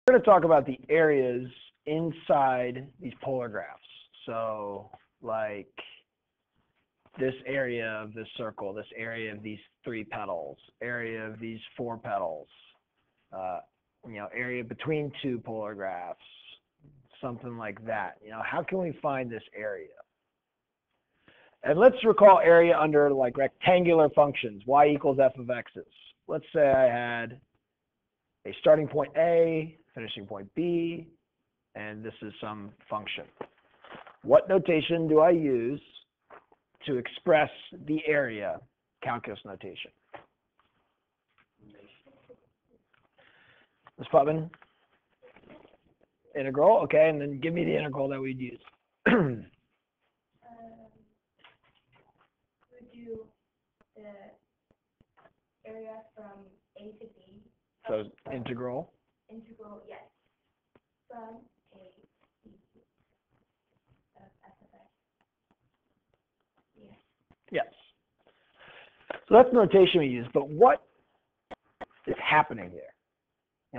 We're going to talk about the areas inside these polar graphs. So like this area of this circle, this area of these 3 petals, area of these 4 petals, area between 2 polar graphs, something like that. How can we find this area? And let's recall area under like rectangular functions, y equals f of x's. Let's say I had a starting point A, finishing point B, and this is some function. What notation do I use to express the area? Calculus notation. Ms. Putman? Integral, okay, and then give me the integral that we'd use. We would do the area from A to B. So integral? Integral, yes. From A to B of f of x. Yes. Yes. So that's the notation we use, but what is happening there?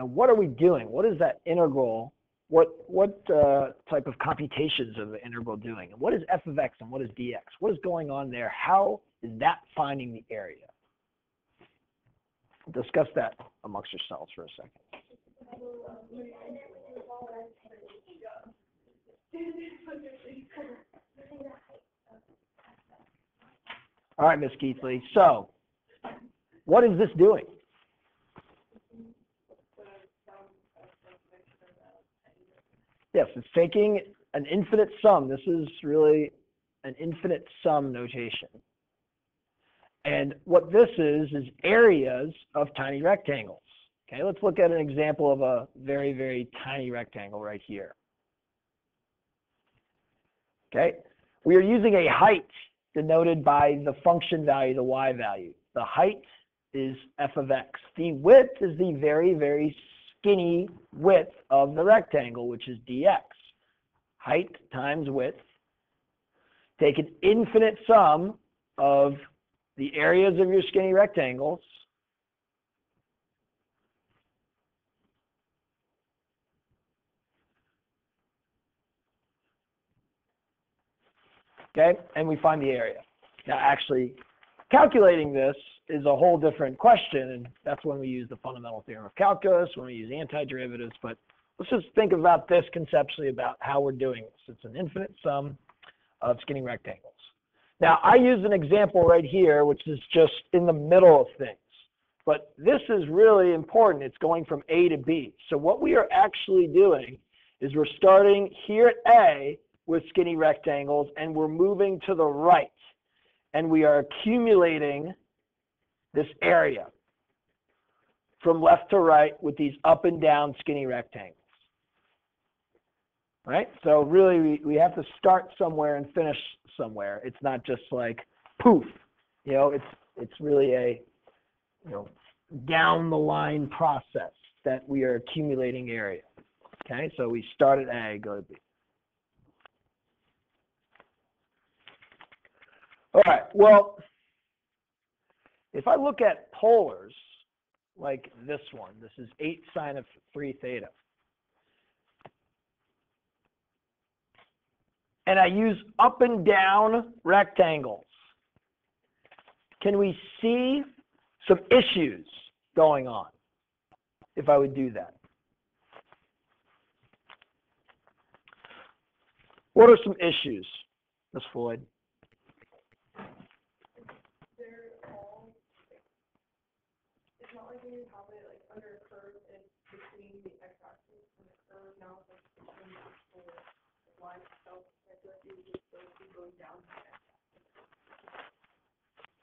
What are we doing? What is that integral? What type of computations are the integral doing? And what is f of x and what is dx? What is going on there? How is that finding the area? Discuss that amongst yourselves for a second. All right, Ms. Keithley. So, what is this doing? Yes, it's taking an infinite sum. This is really an infinite sum notation. And what this is areas of tiny rectangles. Okay, let's look at an example of a very, very tiny rectangle right here. Okay, we are using a height denoted by the function value, the y value. The height is f of x. The width is the very, very skinny width of the rectangle, which is dx. Height times width. Take an infinite sum of the areas of your skinny rectangles. Okay, and we find the area. Now actually, calculating this is a whole different question, and that's when we use the fundamental theorem of calculus, when we use antiderivatives, but let's just think about this conceptually about how we're doing this. It's an infinite sum of skinny rectangles. Now, I use an example right here, which is just in the middle of things, but this is really important. It's going from A to B. So what we are actually doing is we're starting here at A with skinny rectangles, and we're moving to the right, and we are accumulating this area from left to right with these up and down skinny rectangles. Right? So really, we have to start somewhere and finish somewhere. It's not just like poof. It's really a down the line process that we are accumulating area. Okay, so we start at A, go to B. All right, well, if I look at polars like this one, this is 8 sine of 3 theta. And I use up and down rectangles. Can we see some issues going on if I would do that? What are some issues, Ms. Floyd? It's not like when you have it like under a curve and between the x-axis and the curve, now it's like between the actual line itself. I feel like you would just going down the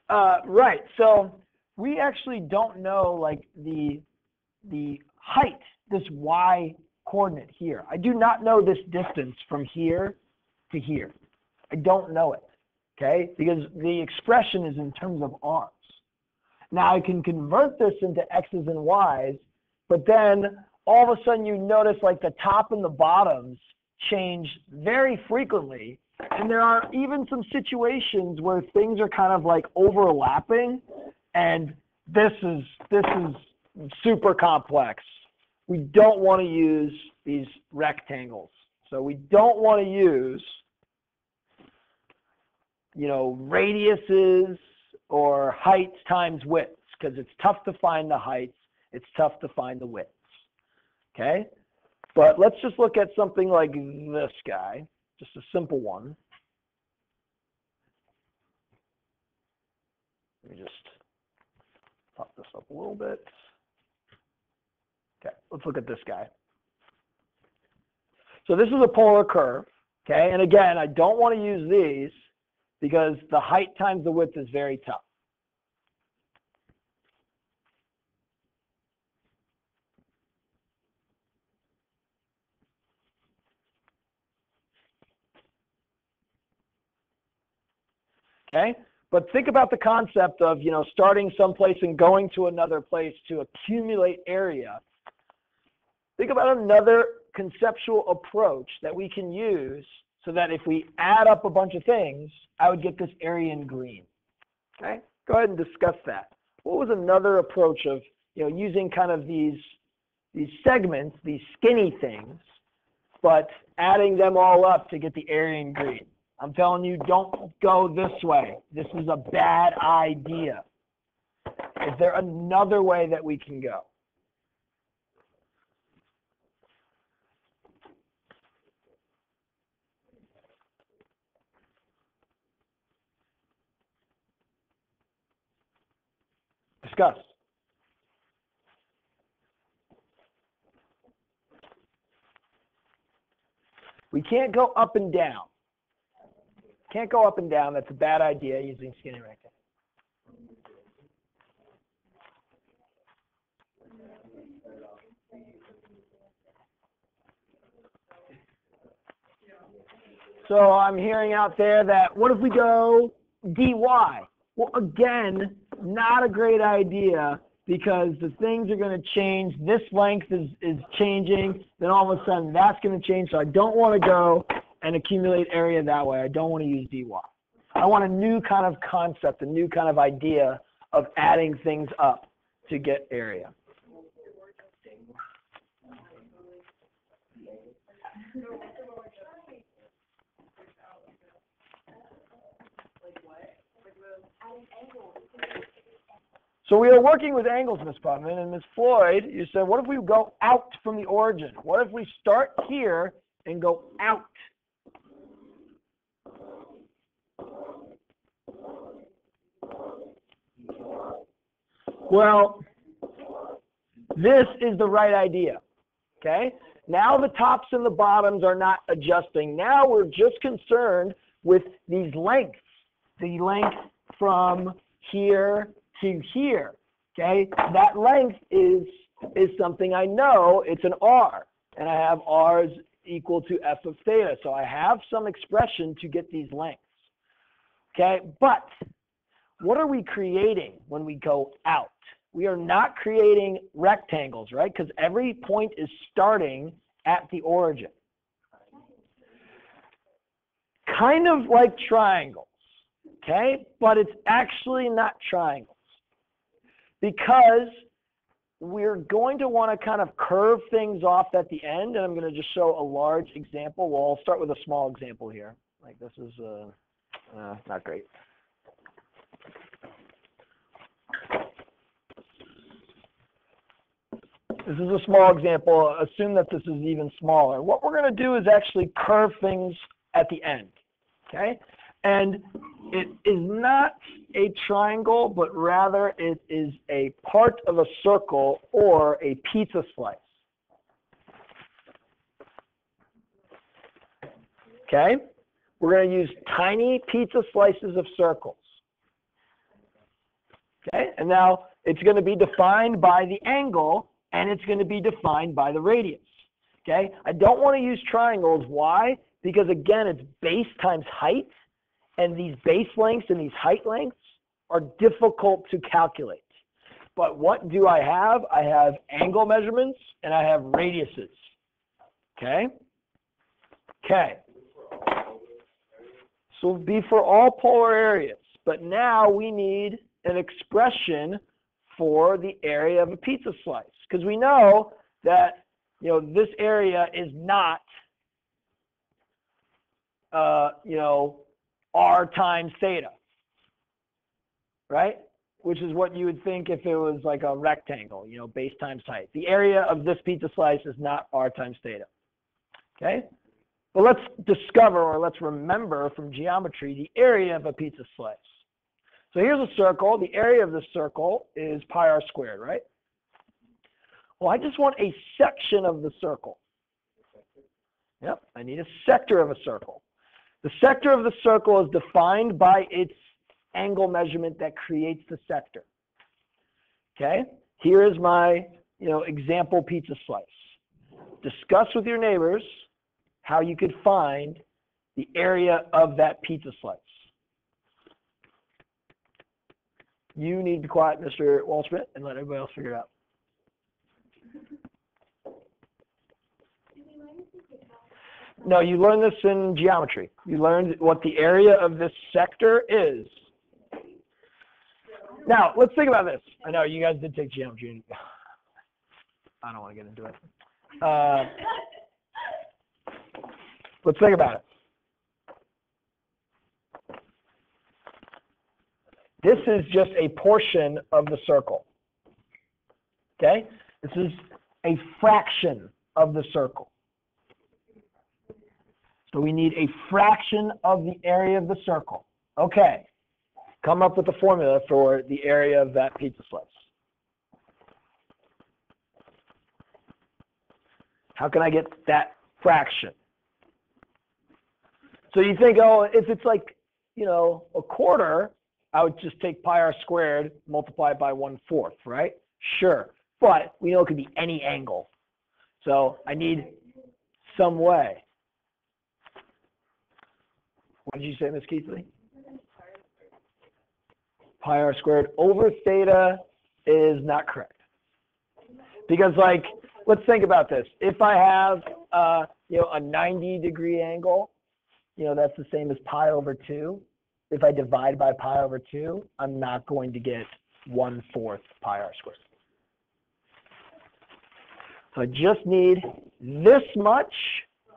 x-axis. Right. So we actually don't know like the height, this y coordinate here. I do not know this distance from here to here. I don't know it. Okay, because the expression is in terms of arms. Now I can convert this into x's and y's, but then all of a sudden you notice like the top and the bottoms change very frequently, and there are even some situations where things are kind of like overlapping, and this is super complex. we don't want to use these rectangles. So we don't want to use, radiuses or heights times widths, because it's tough to find the heights, it's tough to find the widths. Okay? But let's just look at something like this guy, just a simple one. Let me just pop this up a little bit. Okay, let's look at this guy. So this is a polar curve, okay? And again, I don't want to use these because the height times the width is very tough. Okay? But think about the concept of, starting someplace and going to another place to accumulate area. Think about another conceptual approach that we can use so that if we add up a bunch of things, I would get this area in green. Okay? Go ahead and discuss that. What was another approach of, using kind of these segments, these skinny things, but adding them all up to get the area in green? I'm telling you, don't go this way. This is a bad idea. Is there another way that we can go? Discuss. We can't go up and down. Can't go up and down. That's a bad idea using skinny rectangles. So I'm hearing out there that what if we go dy? Well, again, not a great idea because the things are going to change. This length is changing. Then all of a sudden that's going to change. So I don't want to go and accumulate area that way. I don't want to use dy. I want a new kind of concept, a new kind of idea of adding things up to get area. So we are working with angles, Ms. Putman, and Ms. Floyd, you said, what if we go out from the origin? What if we start here and go out? Well, this is the right idea, okay? Now the tops and the bottoms are not adjusting. Now we're just concerned with these lengths, the length from here to here, okay? That length is something I know. It's an r, and I have r is equal to f of theta. So I have some expression to get these lengths, okay? But what are we creating when we go out? We are not creating rectangles, right? Because every point is starting at the origin. Kind of like triangles, okay? But it's actually not triangles. Because we're going to want to kind of curve things off at the end, and I'm going to just show a large example. Well, I'll start with a small example here. Like this is not great. This is a small example. Assume that this is even smaller. What we're going to do is actually curve things at the end, okay? And it is not a triangle, but rather it is a part of a circle or a pizza slice. Okay? We're going to use tiny pizza slices of circles. Okay? And now it's going to be defined by the angle, and it's going to be defined by the radius. Okay? I don't want to use triangles. Why? Because again, it's base times height, and these base lengths and these height lengths are difficult to calculate. But what do I have? I have angle measurements and I have radiuses. Okay? Okay. So it'll be for all polar areas. But now we need an expression for the area of a pizza slice. Because we know that, you know, this area is not, you know, r times theta, right? Which is what you would think if it was like a rectangle, you know, base times height. The area of this pizza slice is not r times theta, okay? But let's discover, or let's remember from geometry, the area of a pizza slice. So here's a circle. The area of the circle is pi r squared, right? Well, I just want a section of the circle. Yep, I need a sector of a circle. The sector of the circle is defined by its angle measurement that creates the sector. Okay, here is my, you know, example pizza slice. Discuss with your neighbors how you could find the area of that pizza slice. You need to be quiet, Mr. Waldschmidt, and let everybody else figure it out. No, you learned this in geometry. You learned what the area of this sector is. Now, let's think about this. I know you guys did take geometry. I don't want to get into it. Let's think about it. This is just a portion of the circle. Okay? This is a fraction of the circle. So we need a fraction of the area of the circle. Okay. Come up with the formula for the area of that pizza slice. How can I get that fraction? So you think, oh, if it's like, you know, a quarter, I would just take pi r squared, multiply it by 1/4, right? Sure. But we know it could be any angle. So I need some way. What did you say, Ms. Keithley? Pi r squared over theta is not correct. Because, like, let's think about this. If I have, you know, a 90-degree angle, you know, that's the same as pi over 2. If I divide by pi over 2, I'm not going to get 1/4 pi r squared. So I just need this much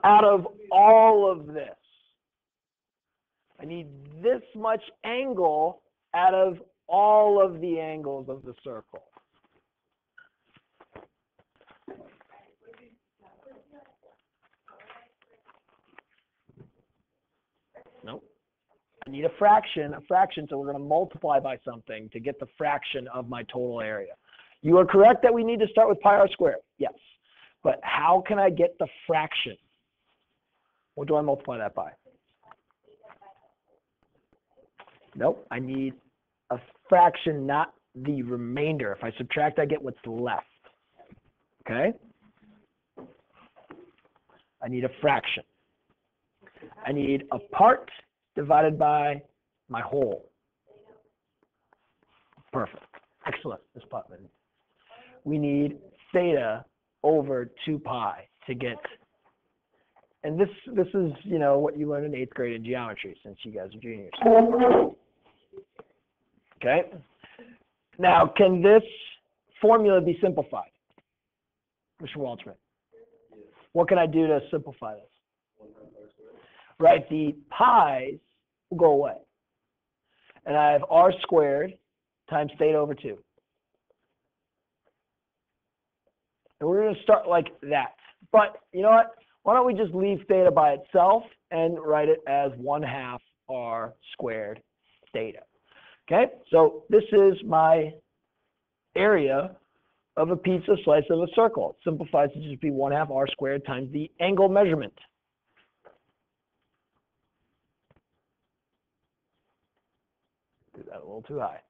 out of all of this. I need this much angle out of all of the angles of the circle. Nope. I need a fraction, so we're going to multiply by something to get the fraction of my total area. You are correct that we need to start with pi r squared, yes. But how can I get the fraction? What do I multiply that by? Nope, I need a fraction, not the remainder. If I subtract, I get what's left. Okay? I need a fraction. I need a part divided by my whole. Perfect. Excellent, Ms. Putman. We need theta over 2 pi to get, and this is, you know, what you learned in 8th grade in geometry since you guys are juniors. Okay? Now, can this formula be simplified? Mr. Waldschmidt. What can I do to simplify this? Right, the pi's will go away. And I have r squared times theta over 2. And we're going to start like that. But you know what? Why don't we just leave theta by itself and write it as 1/2 r squared theta. Okay? So this is my area of a pizza slice of a circle. It simplifies to just be 1/2 r squared times the angle measurement. Do that a little too high.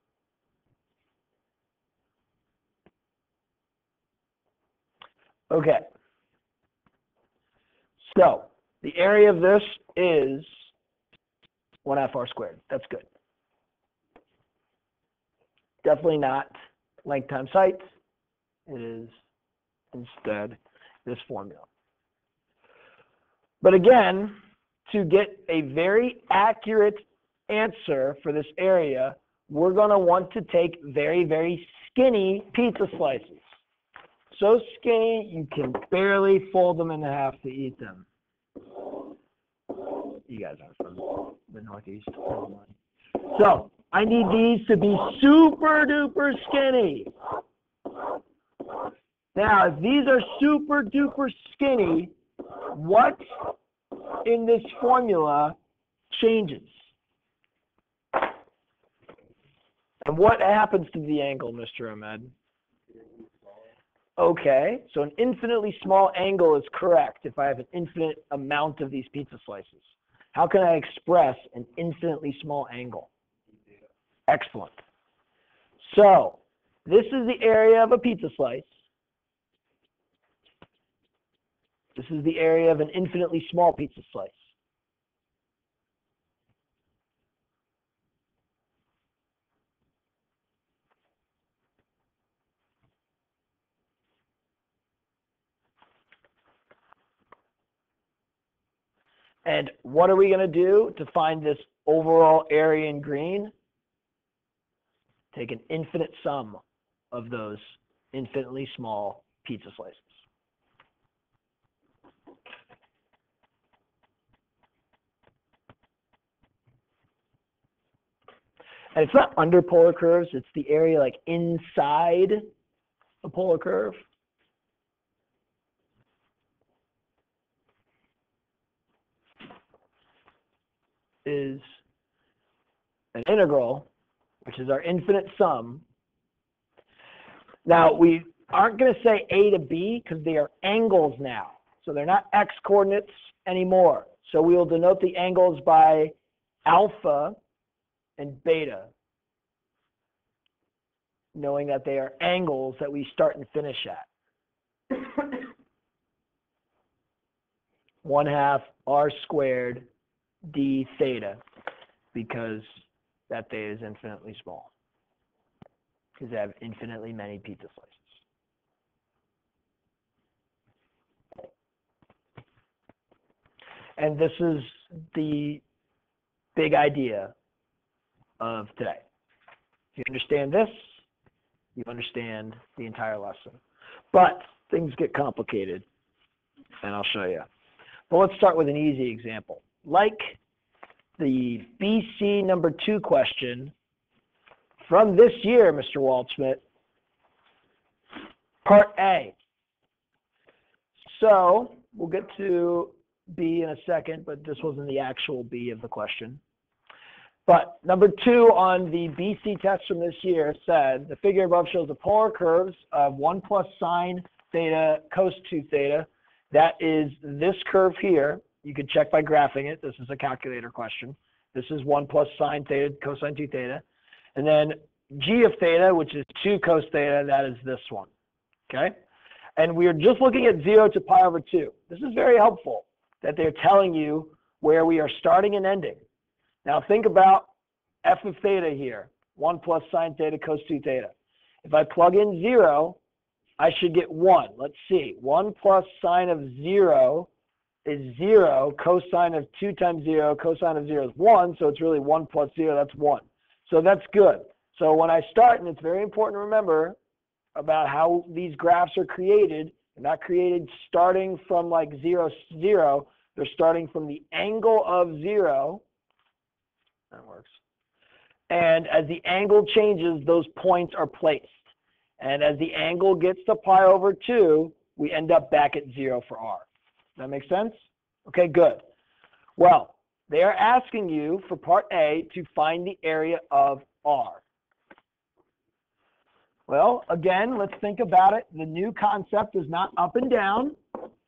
Okay. So the area of this is 1/2 r squared. That's good. Definitely not length times height. It is instead this formula. But again, to get a very accurate answer for this area, we're going to want to take very, very skinny pizza slices. so skinny you can barely fold them in half to eat them. You guys aren't from the Northeast. So I need these to be super duper skinny. Now, if these are super duper skinny, what in this formula changes? And what happens to the angle, Mr. Ahmed? Okay, so an infinitely small angle is correct if I have an infinite amount of these pizza slices. How can I express an infinitely small angle? Excellent. So, this is the area of a pizza slice. This is the area of an infinitely small pizza slice. And what are we going to do to find this overall area in green? Take an infinite sum of those infinitely small pizza slices. And it's not under polar curves, it's the area like inside a polar curve. Is an integral, which is our infinite sum. Now, we aren't going to say a to b because they are angles now. So they're not x coordinates anymore. So we will denote the angles by alpha and beta, knowing that they are angles that we start and finish at. 1/2 r squared d theta, because that theta is infinitely small, because they have infinitely many pizza slices. And this is the big idea of today. If you understand this, you understand the entire lesson. But things get complicated, and I'll show you. But let's start with an easy example. Like the BC number 2 question from this year, Mr. Waldschmidt, part A. So we'll get to B in a second, but this wasn't the actual B of the question. But number 2 on the BC test from this year said, the figure above shows the polar curves of 1 plus sine theta cos 2 theta. That is this curve here. You can check by graphing it. This is a calculator question. This is 1 plus sine theta cosine 2 theta. And then g of theta, which is 2 cos theta, that is this one. Okay? And we are just looking at 0 to pi over 2. This is very helpful that they're telling you where we are starting and ending. Now think about f of theta here, 1 plus sine theta cos 2 theta. If I plug in 0, I should get 1. Let's see. 1 plus sine of 0 is 0. Cosine of 2 times 0, cosine of 0 is 1. So it's really 1 plus 0, that's 1. So that's good. So when I start, and it's very important to remember about how these graphs are created, they're not created starting from like 0, 0. They're starting from the angle of 0. That works. And as the angle changes, those points are placed. And as the angle gets to pi over 2, we end up back at 0 for r. Does that make sense? Okay, good. Well, they are asking you for part A to find the area of r. Well, again, let's think about it. The new concept is not up and down.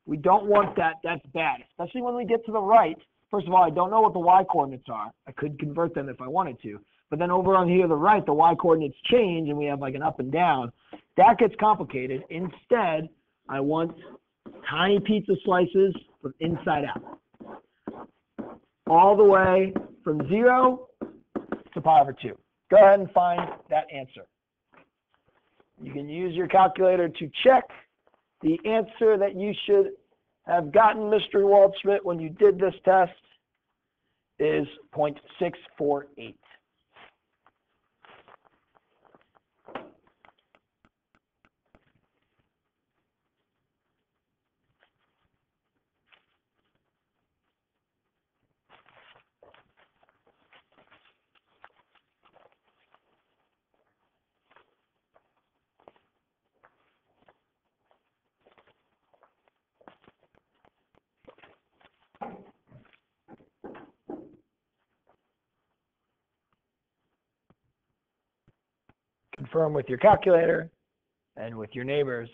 We don't want that. That's bad, especially when we get to the right. First of all, I don't know what the y coordinates are. I could convert them if I wanted to. But then over on here to the right, the y coordinates change, and we have like an up and down. That gets complicated. Instead, I want tiny pizza slices from inside out. All the way from 0 to pi over 2. Go ahead and find that answer. You can use your calculator to check the answer that you should have gotten, Mr. Waldschmidt, when you did this test is 0.648. confirm with your calculator and with your neighbors.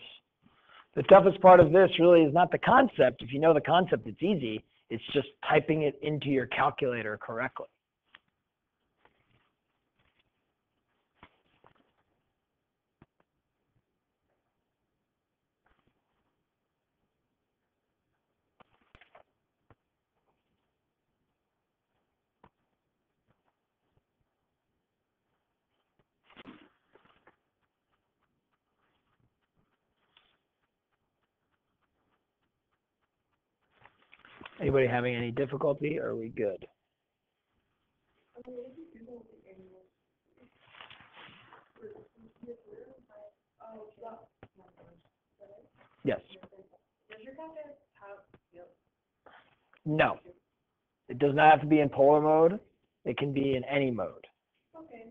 The toughest part of this really is not the concept. If you know the concept, it's easy. It's just typing it into your calculator correctly. Anybody having any difficulty, or are we good? Yes. Does your calculator have, No. It does not have to be in polar mode. It can be in any mode. okay.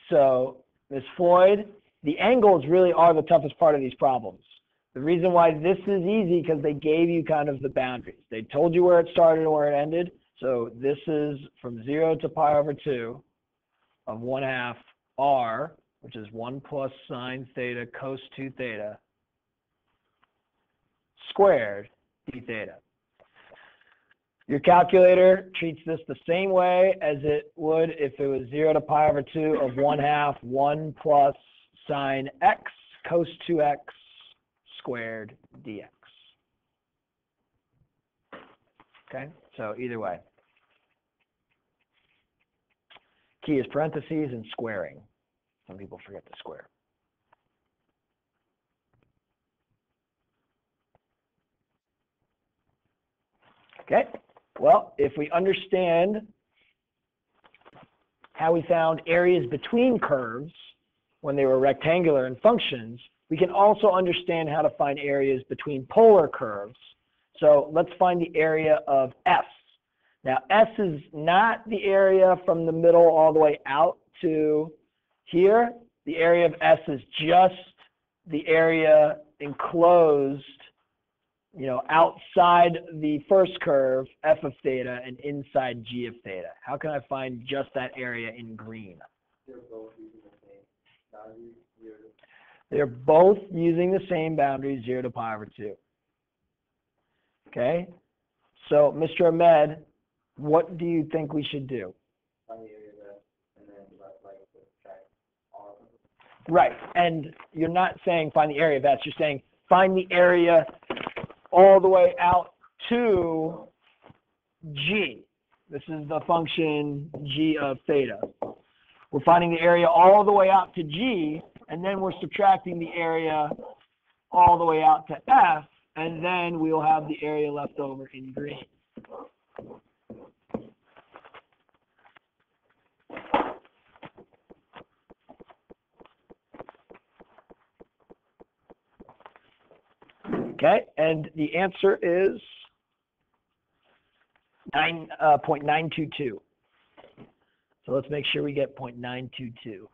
So, Ms. Floyd, the angles really are the toughest part of these problems. The reason why this is easy because they gave you kind of the boundaries. They told you where it started and where it ended. So this is from 0 to pi over 2 of 1/2 r, which is 1 plus sine theta cos 2 theta squared d theta. Your calculator treats this the same way as it would if it was 0 to pi over 2 of 1/2 1 plus sine x cos 2x squared dx. Okay, so either way. Key is parentheses and squaring. Some people forget to square. Okay, well, if we understand how we found areas between curves when they were rectangular in functions, we can also understand how to find areas between polar curves. So let's find the area of S. Now, S is not the area from the middle all the way out to here. The area of S is just the area enclosed, outside the first curve, f of theta, and inside g of theta. How can I find just that area in green? They're both using the same value, 0 to They're both using the same boundary, 0 to pi over 2. Okay? So, Mr. Ahmed, what do you think we should do? find the area of that, and then subtract all of them. Right, and you're not saying find the area of S, you're saying find the area all the way out to g. This is the function g of theta. We're finding the area all the way out to g, and then we're subtracting the area all the way out to f, and then we'll have the area left over in green. Okay, and the answer is 0.922. So let's make sure we get 0.922.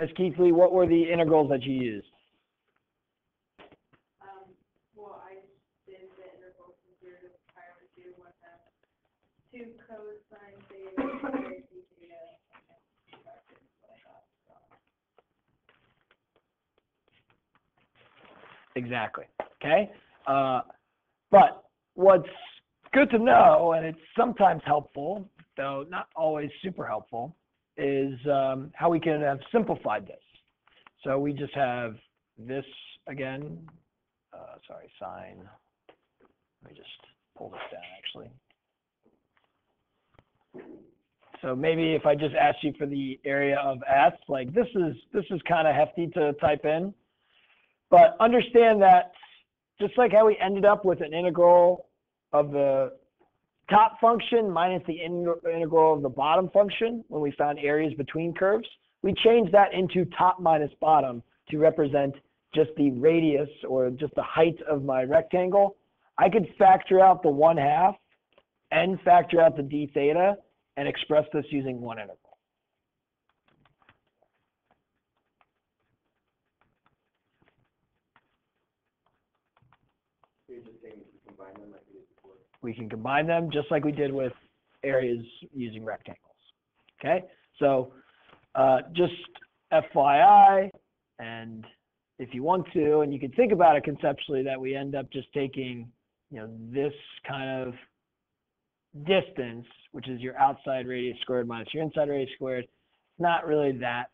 Ms. Keithley, what were the integrals that you used? Well, I did the interval from 0 to pi over 2, 1/2, 2 cosine theta, squared d theta, and subtracted what I got. So. Exactly. Okay. But what's good to know, and it's sometimes helpful, though not always super helpful, is how we can have simplified this. So we just have this again, sorry, sine, let me just pull this down actually. So maybe if I just ask you for the area of S, like this is kind of hefty to type in, but understand that just like how we ended up with an integral of the top function minus the integral of the bottom function when we found areas between curves, we changed that into top minus bottom to represent just the radius or just the height of my rectangle. I could factor out the 1/2 and factor out the d theta and express this using one integral. So you're just saying we can combine them like we did before? We can combine them just like we did with areas using rectangles. Okay, so just FYI, and if you want to, and you can think about it conceptually, that we end up just taking, this kind of distance, which is your outside radius squared minus your inside radius squared. It's not really that,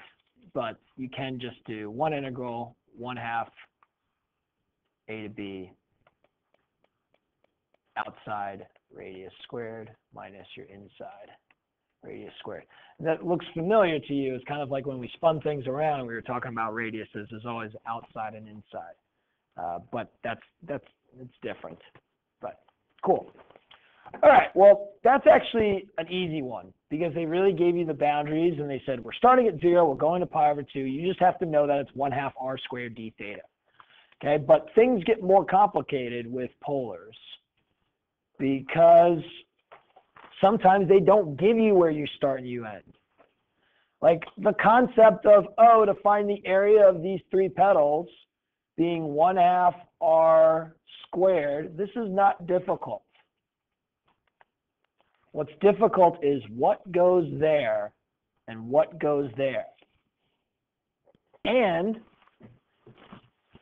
but you can just do one integral, 1/2 a to b outside radius squared minus your inside radius squared. That looks familiar to you. It's kind of like when we spun things around, we were talking about radiuses. There's always outside and inside, but it's different. But cool. All right. Well, that's actually an easy one because they really gave you the boundaries and they said we're starting at 0, we're going to pi/2. You just have to know that it's 1/2 r squared d theta. Okay, but things get more complicated with polars because sometimes they don't give you where you start and you end. Like the concept of, to find the area of these 3 petals being 1/2 r squared, this is not difficult. What's difficult is what goes there and what goes there. And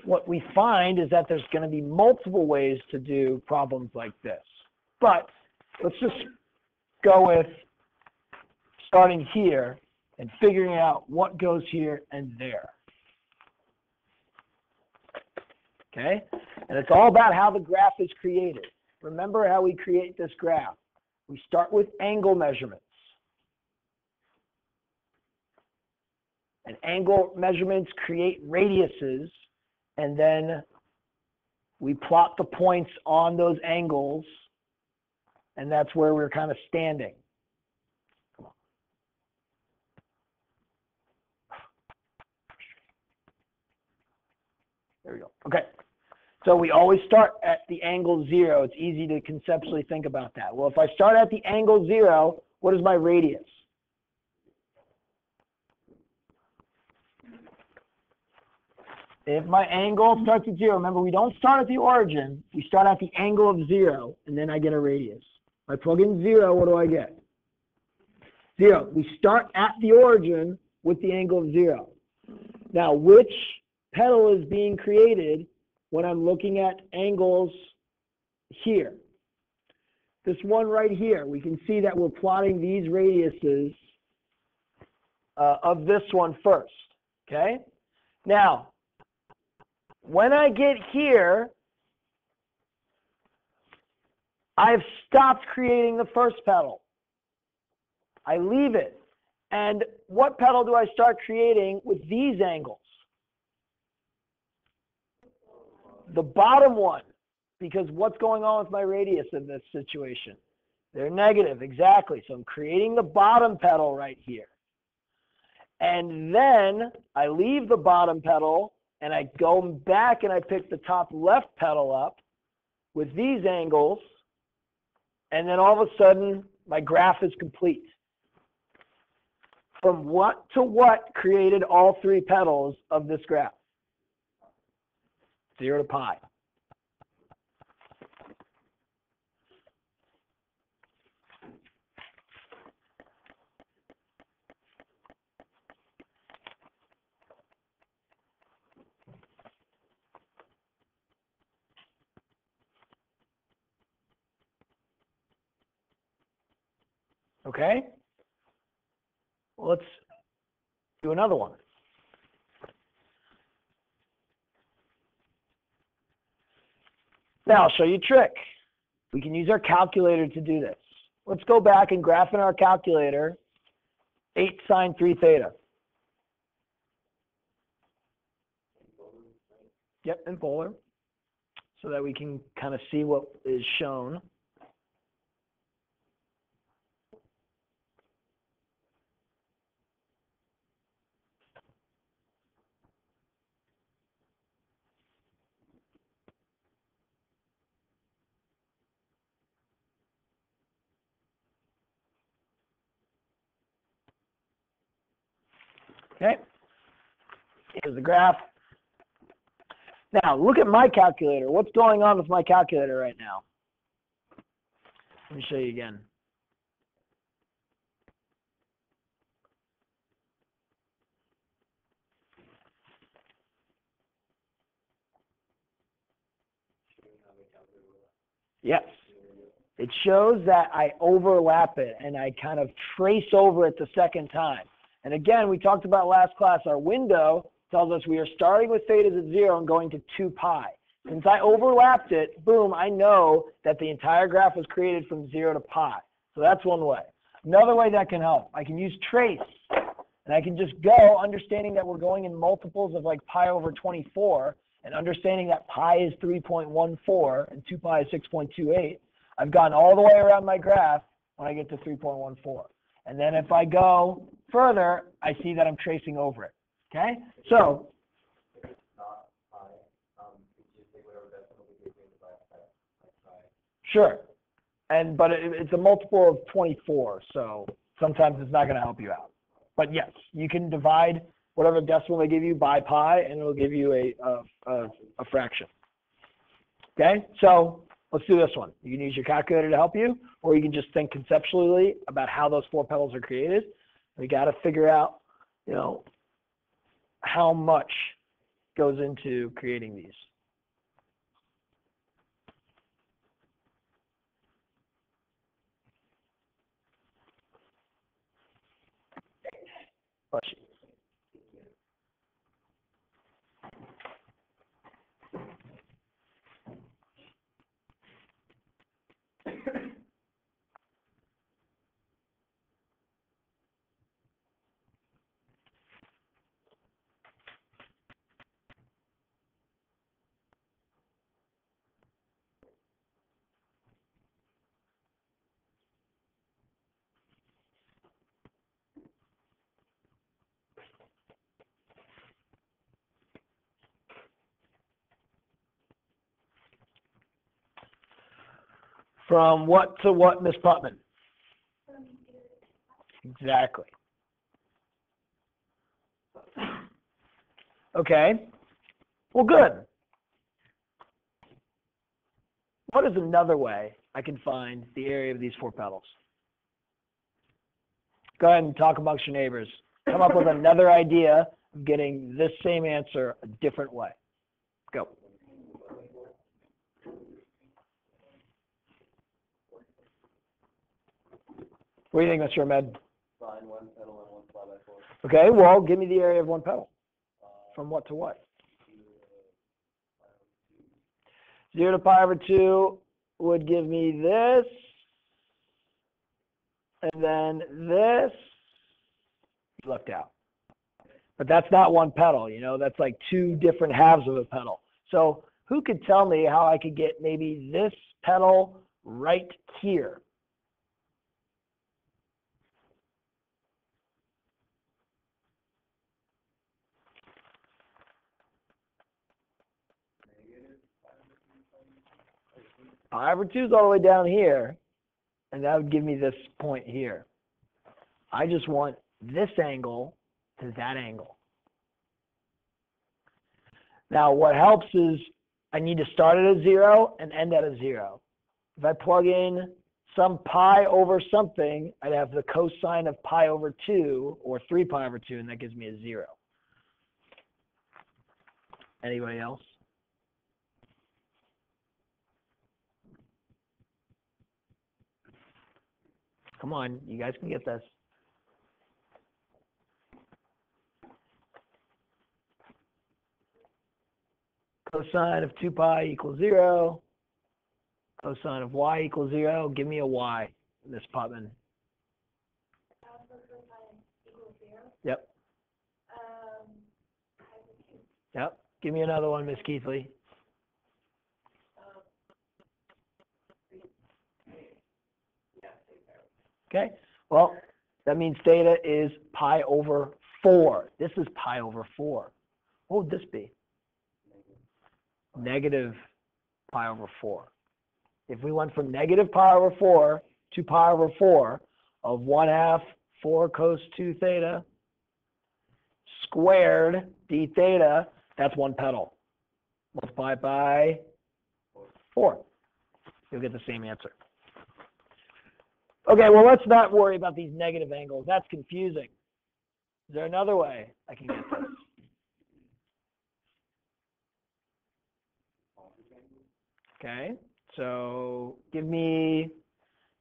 what we find is that there's going to be multiple ways to do problems like this. But let's just go with starting here and figuring out what goes here and there. Okay? And it's all about how the graph is created. Remember how we create this graph. We start with angle measurements. And angle measurements create radiuses, and then we plot the points on those angles, and that's where we're kind of standing. Come on. There we go. Okay. So we always start at the angle 0. It's easy to conceptually think about that. Well, if I start at the angle 0, what is my radius? If my angle starts at 0, remember we don't start at the origin. We start at the angle of 0, and then I get a radius. If I plug in 0, what do I get? 0. We start at the origin with the angle of 0. Now, which petal is being created when I'm looking at angles here? This one right here, we can see that we're plotting these radiuses of this one first, okay? Now, when I get here, I've stopped creating the first petal. I leave it. And what petal do I start creating with these angles? The bottom one, because what's going on with my radius in this situation? They're negative, exactly. So I'm creating the bottom petal right here. And then I leave the bottom petal and I go back and I pick the top left petal up with these angles. And then all of a sudden, my graph is complete. From what to what created all 3 petals of this graph? 0 to pi. Okay? Well, let's do another one. Now I'll show you a trick. We can use our calculator to do this. Let's go back and graph in our calculator 8 sine 3 theta. Yep, in polar, so that we can kind of see what is shown. Okay, here's the graph. Now, look at my calculator. What's going on with my calculator right now? Let me show you again. Yes. It shows that I overlap it and I kind of trace over it the second time. And again, we talked about last class, our window tells us we are starting with thetas at 0 and going to 2 pi. Since I overlapped it, boom, I know that the entire graph was created from 0 to pi. So that's one way. Another way that can help, I can use trace. And I can just go understanding that we're going in multiples of like pi over 24 and understanding that pi is 3.14 and 2 pi is 6.28. I've gone all the way around my graph when I get to 3.14. And then if I go further, I see that I'm tracing over it. Okay? So, If it's not pi, you just take whatever decimal we give you and divide by pi. sure. But it's a multiple of 24, so sometimes it's not going to help you out. But yes, you can divide whatever decimal they give you by pi, and it'll give you a fraction. Okay? So let's do this one. You can use your calculator to help you, or you can just think conceptually about how those 4 petals are created. We got to figure out, you know, how much goes into creating these. Bless you. From what to what, Miss Putman? Exactly. Okay. Well, good. What is another way I can find the area of these 4 petals? Go ahead and talk amongst your neighbors. Come up with another idea of getting this same answer a different way. Go. What do you think, Mr. Ahmed? Find 1 petal and 1 5/4. Okay, well, give me the area of 1 petal. From what to what? 0 to pi over 2 would give me this, and then this left out. But that's not 1 petal, you know, that's like 2 different halves of a petal. So who could tell me how I could get maybe this petal right here? Pi over 2 is all the way down here, and that would give me this point here. I just want this angle to that angle. Now, what helps is I need to start at a 0 and end at a 0. If I plug in some pi over something, I'd have the cosine of pi over 2, or 3 pi over 2, and that gives me a 0. Anybody else? Come on, you guys can get this. Cosine of 2 pi equals 0. Cosine of y equals 0. Give me a y, Miss Putman. Alpha cosine equals 0. Yep. Pi over 2. Yep. Give me another one, Miss Keithley. Okay. Well, that means theta is pi over 4. This is pi over 4. What would this be? Negative pi over 4. If we went from negative pi over 4 to pi over 4 of 1/2 4 cos 2 theta squared d theta, that's one petal. Multiply by 4. You'll get the same answer. Okay, well, let's not worry about these negative angles. That's confusing. Is there another way I can get this? Okay, so give me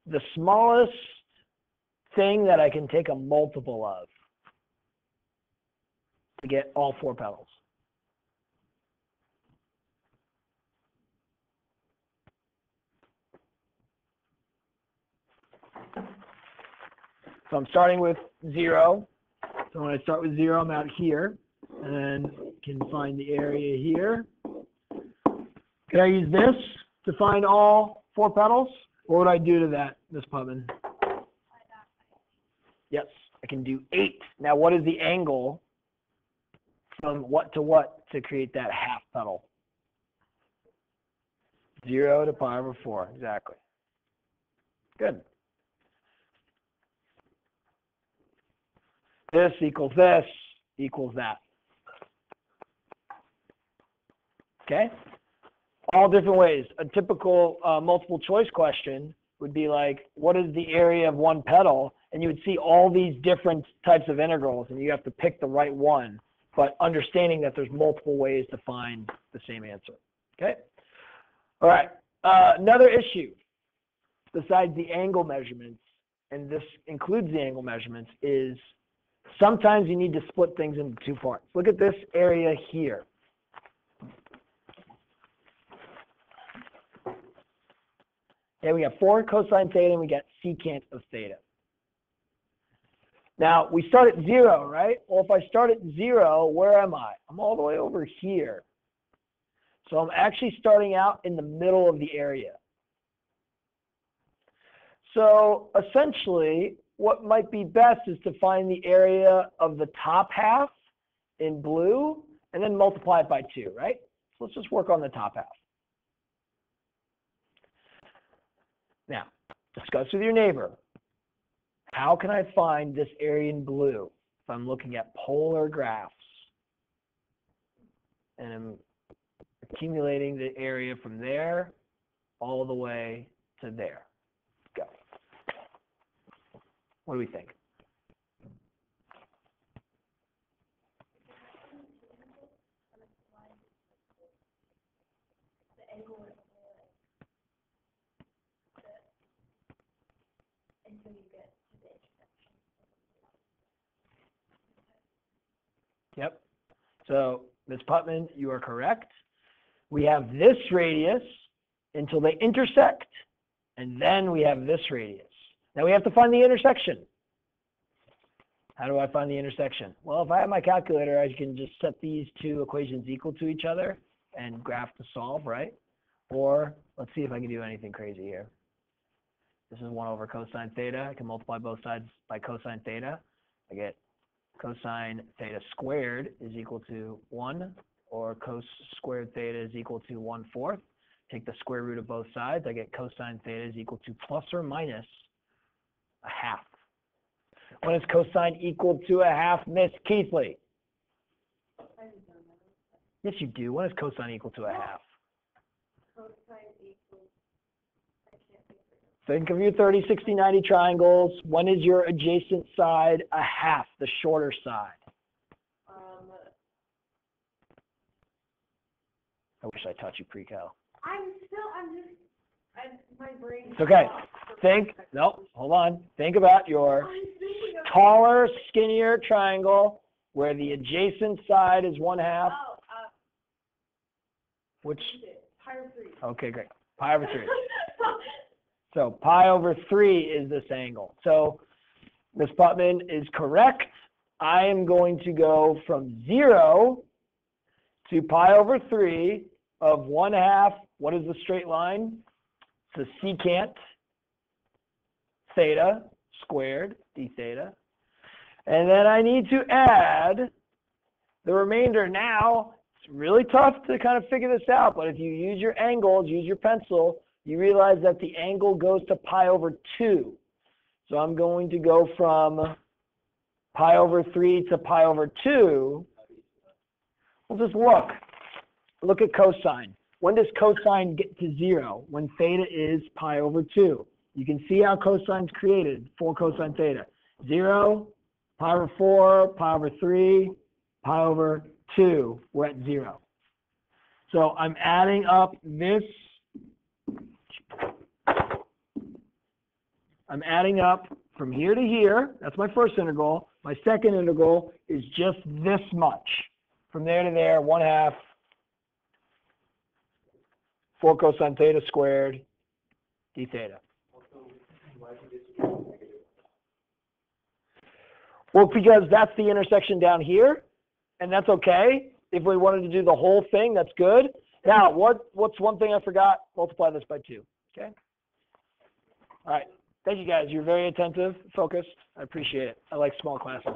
the smallest thing that I can take a multiple of to get all 4 petals. So I'm starting with 0. So when I start with 0, I'm out here, and then can find the area here. Can I use this to find all 4 petals? What would I do to that, Ms. Putman? Yes, I can do 8. Now, what is the angle from what to create that half petal? 0 to pi over 4, exactly. Good. This equals that. Okay? All different ways. A typical multiple choice question would be like, what is the area of one petal? And you would see all these different types of integrals, and you have to pick the right one, but understanding that there's multiple ways to find the same answer. Okay? All right. Another issue besides the angle measurements, and this includes the angle measurements, is sometimes you need to split things into 2 parts. Look at this area here. Okay, we got 4 cosine theta and we got secant of theta. Now, we start at 0, right? Well, if I start at 0, where am I? I'm all the way over here. So I'm actually starting out in the middle of the area. So essentially, what might be best is to find the area of the top half in blue and then multiply it by 2, right? So let's just work on the top half. Now, discuss with your neighbor. How can I find this area in blue if I'm looking at polar graphs and I'm accumulating the area from there all the way to there? Go. What do we think? The angle is until you get to the intersection. Yep. So, Ms. Putman, you are correct. We have this radius until they intersect, and then we have this radius. Now we have to find the intersection. How do I find the intersection? Well, if I have my calculator, I can just set these 2 equations equal to each other and graph to solve, right? Or let's see if I can do anything crazy here. This is 1 over cosine theta. I can multiply both sides by cosine theta. I get cosine theta squared is equal to 1, or cos squared theta is equal to 1/4. Take the square root of both sides. I get cosine theta is equal to plus or minus 1/2. When is cosine equal to 1/2, Miss Keithley? Yes, you do. When is cosine equal to 1/2? Cosine equals, I can't think of it. Think of your 30, 60, 90 triangles. When is your adjacent side 1/2, the shorter side? I wish I taught you pre-cal. My brain. It's okay. Hold on. Think about your taller, skinnier triangle where the adjacent side is 1/2. Which? Pi over 3. Okay, great. Pi over 3. So pi over 3 is this angle. So Ms. Putman is correct. I am going to go from 0 to pi over 3 of 1/2. What is the straight line? It's a secant theta squared, d theta. And then I need to add the remainder. Now, it's really tough to kind of figure this out, but if you use your angles, use your pencil, you realize that the angle goes to pi over 2. So I'm going to go from pi over 3 to pi over 2. We'll just look. Look at cosine. When does cosine get to 0? When theta is pi over 2. You can see how cosine's created for cosine theta. 0, pi over 4, pi over 3, pi over 2. We're at 0. So I'm adding up this. I'm adding up from here to here. That's my first integral. My second integral is just this much. From there to there, 1/2 4 cosine theta squared d theta. Well, because that's the intersection down here, and that's okay. If we wanted to do the whole thing, that's good. Now, what's one thing I forgot? Multiply this by 2, okay? All right. Thank you, guys. You're very attentive, focused. I appreciate it. I like small classes.